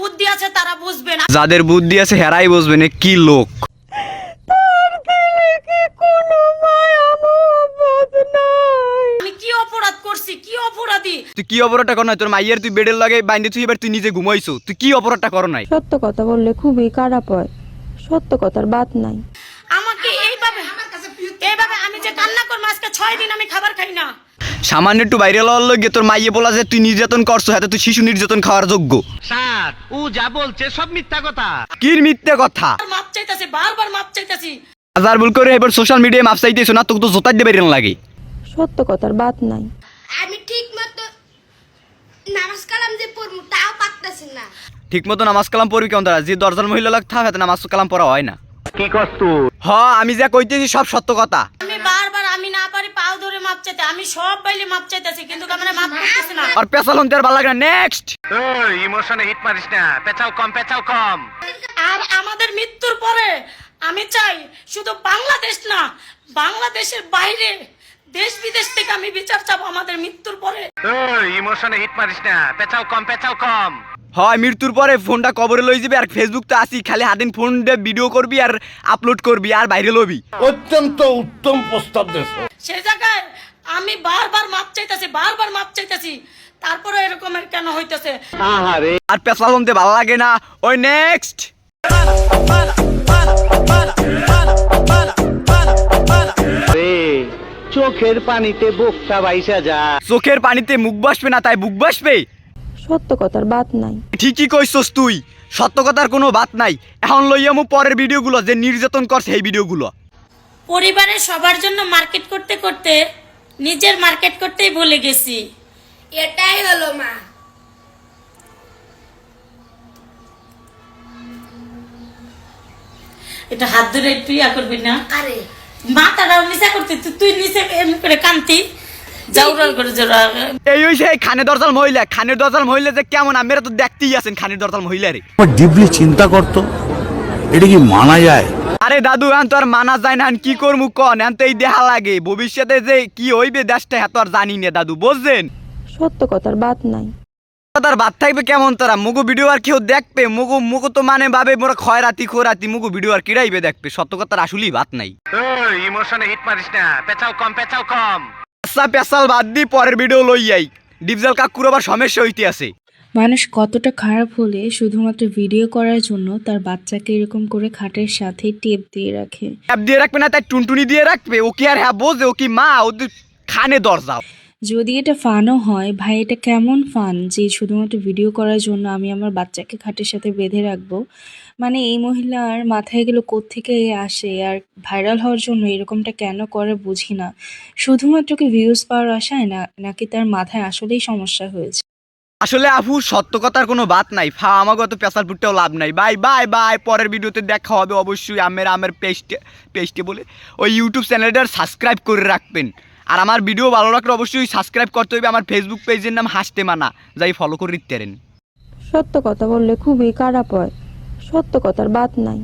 বুদ্ধি আছে তারা বুঝবে না, যাদের বুদ্ধি আছে হেরাই বুঝবে না কি লোক। আমি কি অপরাধ করছি, কি অপরাধী? তুই কি অপরাধটা কর নাই? তোর মাইয়ের তুই বেডের লাগে বাইন্দে তুই এবার তুই নিজে ঘুমাইছো, তুই কি অপরাধটা কর নাই? সত্য কথা বললে খুবই খারাপ হয়, সত্য কথার বাত নাই। আমাকে এইভাবে আমি যে কান্না করবো, আজকে 6 দিন আমি খাবার খাই না। সামান্য একটু বাইরে লওয়ার লগে তোর মাইয়ে বলা যে তুই নির্যাতন করছো, হাতে তুই শিশু নির্যাতন খাওয়ার যোগ্য। স্যার ও যা বলছে সব মিথ্যা কথা। কি মিথ্যে কথা? মাপ চাইতাছি, বারবার মাপ চাইতাছি। হাজার ভুল করে এবার সোশ্যাল মিডিয়ায় মাপ চাইতেছো না, তোকে তো জোতার দিয়ে বেরিয়ে লাগে। সত্য কথার বাত নাই। আমি ঠিক মতো নামাজ কালাম যে পড়বো তাও পারতেছি না। ঠিক মতো নামাজ কালাম পড়বি কেমন? তারা যে দরজাল মহিলা লাগ থাকে নামাজ কালাম পড়া হয় না। কি করছ তুই? আমি যা কইতেছি সব সত্য কথা। আমি বারবার আমি না পারি পাও ধরে মাপ চাইতে, আমি সব বাইলে মাপ চাইতাছি কিন্তু আমরা মাপ করতেছি না। আর পেছালন তোর ভালো লাগে না। নেক্সট ওই ইমোশনে হিট মারিস না, পেছাও কম পেছাও কম। আর আমাদের মৃত্যুর পরে আমি চাই শুধু বাংলাদেশ না, বাংলাদেশের বাইরে দেশ বিদেশ থেকে আমি বিচার চাবো আমাদের মৃত্যুর পরে। ওই ইমোশনে হিট মারিস না, পেছাও কম পেছাও কম। হয় মৃত্যুর পরে ফোনটা কবরে লই যাবি আর ফেসবুক তো আসি খালি হাদিন ফোন দিয়ে ভিডিও করবি আর আপলোড করবি আর বাইরে লবি। অত্যন্ত উত্তম প্রস্তাব দিয়েছ। সে জায়গায় আমি বারবার মাপ চাইতাছি, বারবার মাপ চাইতাছি, তারপরে এরকমের কেন হইতেছে? আহারে আর পেছালন তে ভালো লাগে না। ওই নেক্সট রে চোখের পানিতে বুকটা বাইসা যা। চোখের পানিতে মুখ বাসবে না তাই বুক বাসবে। সত্য কথার বাত নাই। ঠিকই কইছস তুই, সত্য কথার কোনো বাত নাই। এখন লইয়ামু পরের ভিডিওগুলো যে নির্যাতন করছে এই ভিডিওগুলো। পরিবারের সবার জন্য মার্কেট করতে করতে নিজের মার্কেট করতেই ভুলে গেছি। এটাই হলো মা। এটা হাত ধরে একটু ইয়া করবি না? আরে মাথাটাও নিচে করতে তুই নিচে এমনি করে কান্তি জাউরাল করে জোরা। এই ওই সেই খানের দরজাল মহিলা, খানের দরজাল মহিলা যে কেমন আমরা তো দেখতেই আছেন খানের দরজাল মহিলা রে। ডিপলি চিন্তা করতো এটা কি মানা যায়? আরে দাদু এখন তো আর মানা যায় না, কি করবো কন? এখন তো এই দেখা লাগে ভবিষ্যতে যে কি হইবে দেশটা এত আর জানি না দাদু, বুঝছেন? সত্য কথার বাত নাই। তার বাদ থাকবে কেমন? তারা মুগু ভিডিও আর কেউ দেখবে? মুগু তো মানে ভাবে মোরা খয়রাতি খোরাতি, মুগু ভিডিও আর কিরাইবে দেখবে? সত্য কথার আসলেই বাত নাই। ওই ইমোশনে হিট মারিস না, পেছাও কম পেছাও কম। আচ্ছা পেশাল বাদ দি পরের ভিডিও লই যাই। ডিপজল কাকুর আবার সমস্যা হইতে আছে। মানুষ কতটা খারাপ হলে শুধুমাত্র ভিডিও করার জন্য তার বাচ্চাকে এরকম করে খাটের সাথে টেপ দিয়ে রাখে। ট্যাপ দিয়ে রাখবে না তাই টুনটুনি দিয়ে রাখবে? ও কি আর হ্যাঁ বোঝে? ও কি মা? ও খানে দরজা। যদি এটা ফানও হয়, ভাই এটা কেমন ফান যে শুধুমাত্র ভিডিও করার জন্য আমি আমার বাচ্চাকে খাটের সাথে বেঁধে রাখবো? মানে এই মহিলার মাথায় এগুলো কোত্থেকে আসে? আর ভাইরাল হওয়ার জন্য এরকমটা কেন করে বুঝি না। শুধুমাত্র কি ভিউজ পাওয়ার আশায় না, নাকি তার মাথায় আসলেই সমস্যা হয়েছে? আসলে আপু সত্য কথার কোনো বাত নাই। আমাকে তো পেশাল ফুটতেও লাভ নাই। বাই বাই বাই, পরের ভিডিওতে দেখা হবে অবশ্যই। আমার পেজটে বলে ওই ইউটিউব চ্যানেলটার সাবস্ক্রাইব করে রাখবেন। আর আমার ভিডিও ভালো লাগলে অবশ্যই সাবস্ক্রাইব করতে হবে। আমার ফেসবুক পেজের নাম হাসতে মানা, যাই ফলো করে দিতে পারেন। সত্য কথা বললে খুবই খারাপ হয়, সত্য কথার বাত নাই।